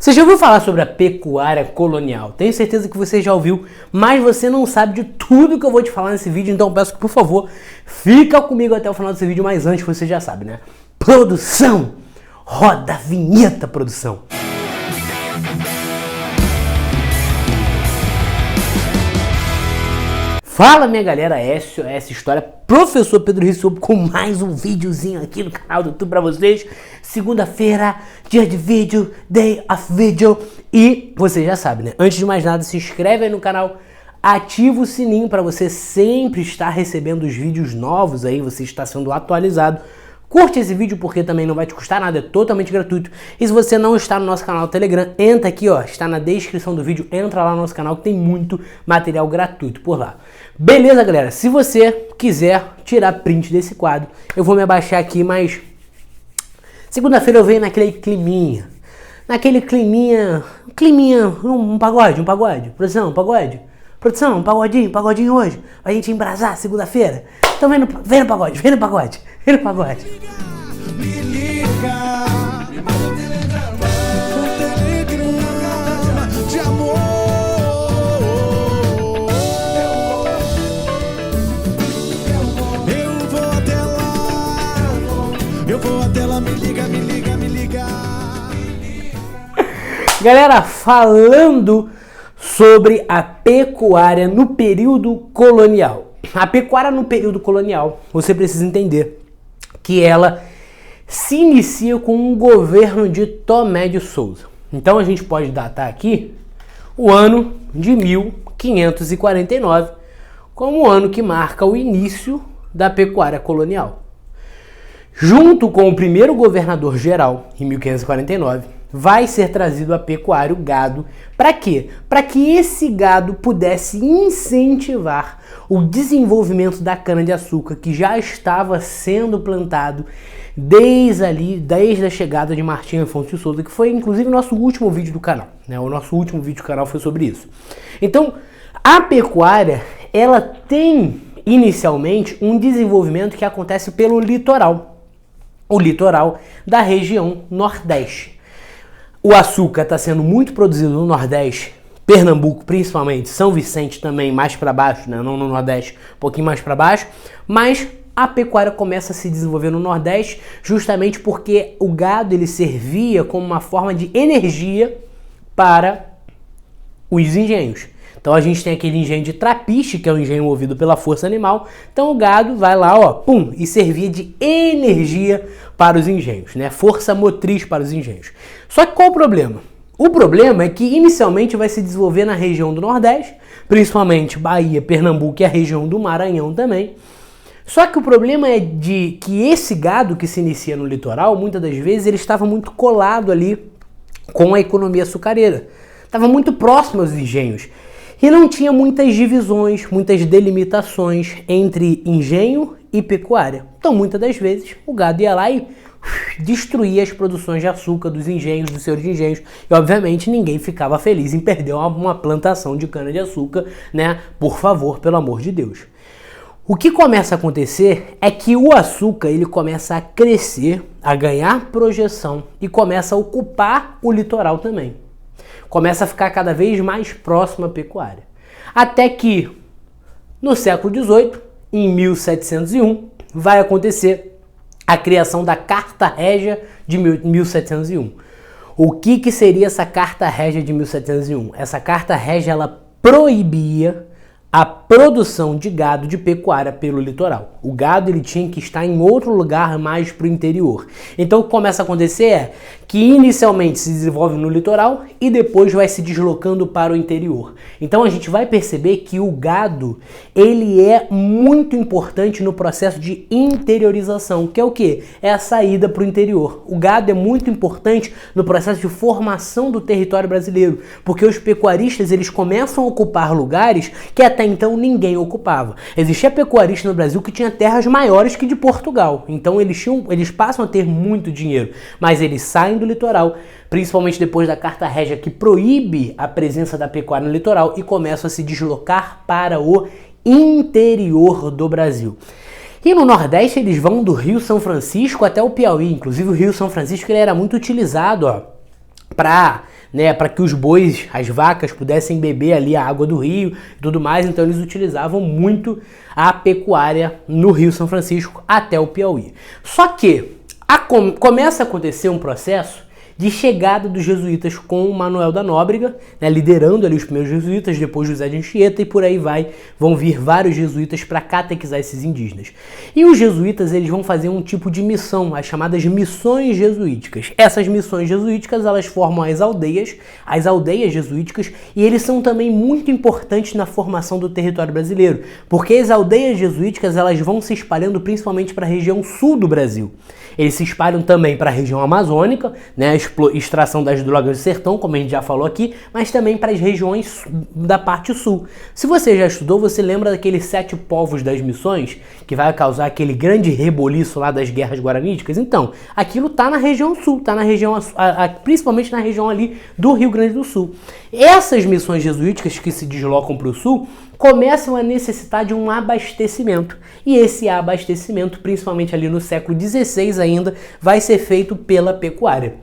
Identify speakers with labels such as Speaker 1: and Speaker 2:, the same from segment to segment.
Speaker 1: Você já ouviu falar sobre a pecuária colonial? Tenho certeza que você já ouviu, mas você não sabe de tudo que eu vou te falar nesse vídeo, então eu peço que, por favor, fica comigo até o final desse vídeo, mas antes você já sabe, né? Produção! Roda a vinheta, produção! Fala, minha galera, SOS História, Professor Pedro Rissobo com mais um videozinho aqui no canal do YouTube pra vocês. Segunda-feira, dia de vídeo, day of video. E você já sabe, né? Antes de mais nada, se inscreve aí no canal, ativa o sininho para você sempre estar recebendo os vídeos novos aí, você está sendo atualizado. Curte esse vídeo porque também não vai te custar nada, é totalmente gratuito. E se você não está no nosso canal Telegram, entra aqui, ó, está na descrição do vídeo, entra lá no nosso canal que tem muito material gratuito por lá. Beleza, galera? Se você quiser tirar print desse quadro, eu vou me abaixar aqui, mas segunda-feira eu venho naquele climinha. Um pagode. Produção, um pagode. Produção, um pagodinho hoje, pra gente embrasar segunda-feira. Então vem no pagode.
Speaker 2: Me liga, me manda um telegrama de amor. Eu vou até lá, me liga.
Speaker 1: Galera, falando sobre a pecuária no período colonial. A pecuária no período colonial, você precisa entender que ela se inicia com o governo de Tomé de Souza. Então a gente pode datar aqui o ano de 1549 como o ano que marca o início da pecuária colonial. Junto com o primeiro governador geral, em 1549, vai ser trazido a pecuária, o gado, para quê? Para que esse gado pudesse incentivar o desenvolvimento da cana-de-açúcar que já estava sendo plantado desde a chegada de Martim Afonso de Souza, que foi inclusive o nosso último vídeo do canal, né? O nosso último vídeo do canal foi sobre isso. Então, a pecuária, ela tem inicialmente um desenvolvimento que acontece pelo litoral, o litoral da região Nordeste. O açúcar está sendo muito produzido no Nordeste, Pernambuco principalmente, São Vicente também mais para baixo, né? Não no Nordeste, um pouquinho mais para baixo, mas a pecuária começa a se desenvolver no Nordeste justamente porque o gado ele servia como uma forma de energia para os engenhos. Então a gente tem aquele engenho de trapiche, que é um engenho movido pela força animal. Então o gado vai lá, ó, pum, e servia de energia para os engenhos, né? Força motriz para os engenhos. Só que qual o problema? O problema é que inicialmente vai se desenvolver na região do Nordeste, principalmente Bahia, Pernambuco e a região do Maranhão também. Só que o problema é de que esse gado que se inicia no litoral, muitas das vezes ele estava muito colado ali com a economia açucareira. Estava muito próximo aos engenhos. E não tinha muitas divisões, muitas delimitações entre engenho e pecuária. Então, muitas das vezes, o gado ia lá e destruía as produções de açúcar dos engenhos, dos senhores de engenhos. E, obviamente, ninguém ficava feliz em perder uma plantação de cana-de-açúcar, né? Por favor, pelo amor de Deus. O que começa a acontecer é que o açúcar ele começa a crescer, a ganhar projeção e começa a ocupar o litoral também. Começa a ficar cada vez mais próximo à pecuária. Até que, no século XVIII, em 1701, vai acontecer a criação da Carta Régia de 1701. O que seria essa Carta Régia de 1701? Essa Carta Régia ela proibia a produção de gado de pecuária pelo litoral. O gado ele tinha que estar em outro lugar mais para o interior. Então o que começa a acontecer é que inicialmente se desenvolve no litoral e depois vai se deslocando para o interior. Então a gente vai perceber que o gado ele é muito importante no processo de interiorização, que é o quê? É a saída para o interior. O gado é muito importante no processo de formação do território brasileiro, porque os pecuaristas eles começam a ocupar lugares que até então ninguém ocupava. Existia pecuarista no Brasil que tinha terras maiores que de Portugal. Então eles passam a ter muito dinheiro, mas eles saem do litoral, principalmente depois da Carta Régia que proíbe a presença da pecuária no litoral e começam a se deslocar para o interior do Brasil. E no Nordeste eles vão do Rio São Francisco até o Piauí. Inclusive o Rio São Francisco ele era muito utilizado para né, para que os bois, as vacas pudessem beber ali a água do rio e tudo mais, então eles utilizavam muito a pecuária no Rio São Francisco até o Piauí. Só que começa a acontecer um processo de chegada dos jesuítas com Manuel da Nóbrega, né, liderando ali os primeiros jesuítas, depois José de Anchieta, e por aí vão vir vários jesuítas para catequizar esses indígenas. E os jesuítas, eles vão fazer um tipo de missão, as chamadas missões jesuíticas. Essas missões jesuíticas, elas formam as aldeias jesuíticas, e eles são também muito importantes na formação do território brasileiro, porque as aldeias jesuíticas, elas vão se espalhando principalmente para a região sul do Brasil. Eles se espalham também para a região amazônica, né, extração das drogas do sertão, como a gente já falou aqui, mas também para as regiões da parte sul. Se você já estudou, você lembra daqueles 7 povos das missões, que vai causar aquele grande reboliço lá das guerras guaraníticas? Então, aquilo está na região sul, está na região, principalmente na região ali do Rio Grande do Sul. Essas missões jesuíticas que se deslocam para o sul começam a necessitar de um abastecimento. E esse abastecimento, principalmente ali no século XVI ainda, vai ser feito pela pecuária.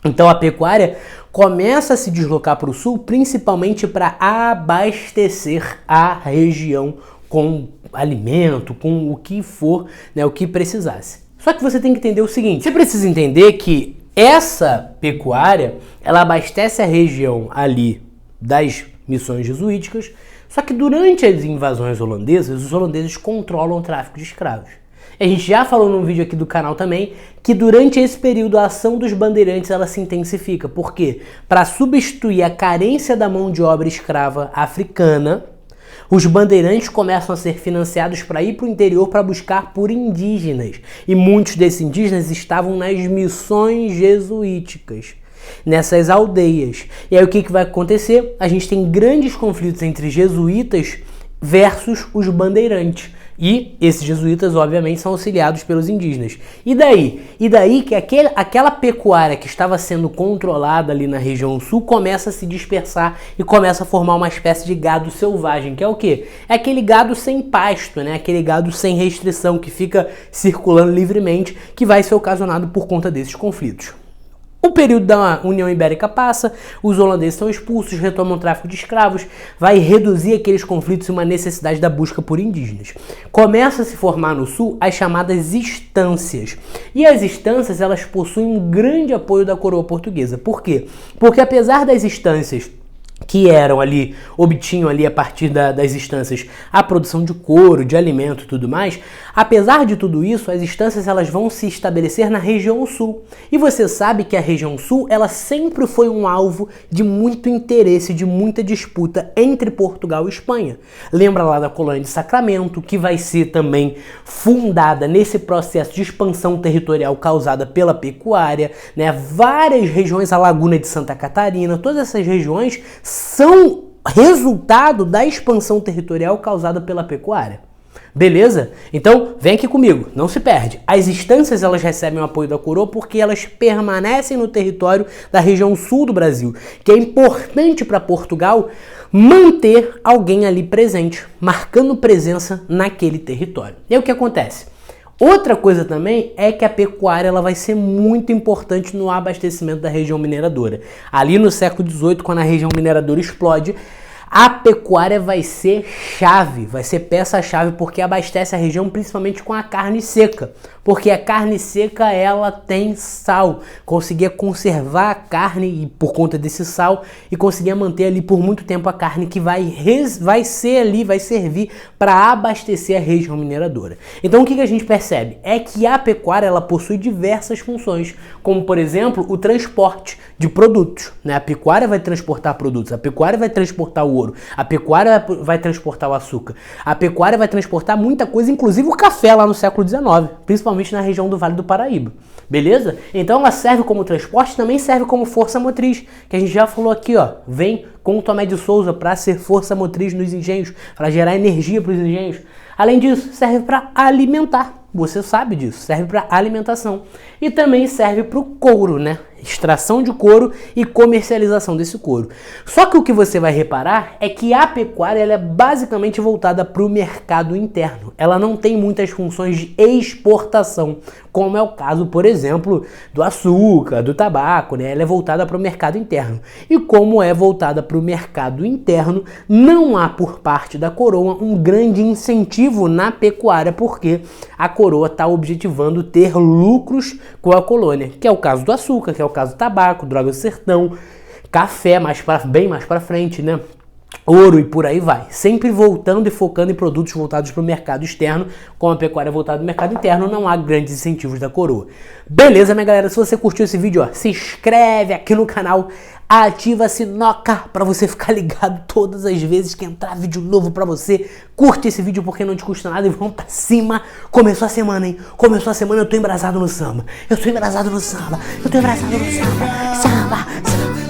Speaker 1: Então a pecuária começa a se deslocar para o sul, principalmente para abastecer a região com alimento, com o que for, né, o que precisasse. Só que você tem que entender o seguinte, você precisa entender que essa pecuária, ela abastece a região ali das missões jesuíticas, só que durante as invasões holandesas, os holandeses controlam o tráfico de escravos. A gente já falou num vídeo aqui do canal também que durante esse período a ação dos bandeirantes ela se intensifica. Por quê? Para substituir a carência da mão de obra escrava africana, os bandeirantes começam a ser financiados para ir para o interior para buscar por indígenas. E muitos desses indígenas estavam nas missões jesuíticas, nessas aldeias. E aí o que vai acontecer? A gente tem grandes conflitos entre jesuítas versus os bandeirantes. E esses jesuítas, obviamente, são auxiliados pelos indígenas. E daí? E daí que aquela pecuária que estava sendo controlada ali na região sul começa a se dispersar e começa a formar uma espécie de gado selvagem, que é o quê? É aquele gado sem pasto, né? Aquele gado sem restrição que fica circulando livremente, que vai ser ocasionado por conta desses conflitos. O período da União Ibérica passa, os holandeses são expulsos, retomam o tráfico de escravos, vai reduzir aqueles conflitos e uma necessidade da busca por indígenas. Começa a se formar no sul as chamadas estâncias. E as estâncias, elas possuem um grande apoio da coroa portuguesa. Por quê? Porque apesar das estâncias que obtinham ali a partir das estâncias a produção de couro, de alimento e tudo mais, apesar de tudo isso, as estâncias elas vão se estabelecer na região sul. E você sabe que a região sul, ela sempre foi um alvo de muito interesse, de muita disputa entre Portugal e Espanha. Lembra lá da colônia de Sacramento, que vai ser também fundada nesse processo de expansão territorial causada pela pecuária, né? Várias regiões, a Laguna de Santa Catarina, todas essas regiões são resultado da expansão territorial causada pela pecuária. Beleza? Então, vem aqui comigo, não se perde. As estâncias, elas recebem o apoio da coroa porque elas permanecem no território da região sul do Brasil, que é importante para Portugal manter alguém ali presente, marcando presença naquele território. E aí o que acontece? Outra coisa também é que a pecuária ela vai ser muito importante no abastecimento da região mineradora. Ali no século XVIII, quando a região mineradora explode, a pecuária vai ser chave, vai ser peça-chave porque abastece a região principalmente com a carne seca. Porque a carne seca ela tem sal, conseguia conservar a carne e por conta desse sal e conseguia manter ali por muito tempo a carne que vai servir para abastecer a região mineradora. Então o que a gente percebe? É que a pecuária ela possui diversas funções, como por exemplo o transporte de produtos, né? A pecuária vai transportar produtos, a pecuária vai transportar o ouro, a pecuária vai transportar o açúcar, a pecuária vai transportar muita coisa, inclusive o café lá no século XIX, principalmente na região do Vale do Paraíba, beleza? Então ela serve como transporte, também serve como força motriz, que a gente já falou aqui, ó, vem com o Tomé de Souza para ser força motriz nos engenhos, para gerar energia para os engenhos. Além disso, serve para alimentar, você sabe disso, serve para alimentação e também serve para o couro, né? extração de couro e comercialização desse couro. Só que o que você vai reparar é que a pecuária ela é basicamente voltada para o mercado interno. Ela não tem muitas funções de exportação, como é o caso, por exemplo, do açúcar, do tabaco, né? Ela é voltada para o mercado interno. E como é voltada para o mercado interno, não há por parte da coroa um grande incentivo na pecuária, porque a coroa está objetivando ter lucros com a colônia, que é o caso do açúcar, que é o caso do tabaco, droga do sertão, café bem mais para frente, né? Ouro e por aí vai. Sempre voltando e focando em produtos voltados para o mercado externo. Como a pecuária é voltada para o mercado interno, não há grandes incentivos da coroa. Beleza, minha galera? Se você curtiu esse vídeo, ó, se inscreve aqui no canal, ativa a sinoca para você ficar ligado todas as vezes que entrar vídeo novo para você. Curte esse vídeo porque não te custa nada e vamos pra cima. Começou a semana, hein? Começou a semana, eu tô embrasado no samba. Eu tô embrasado no samba. Eu tô embrasado no samba. Samba, samba.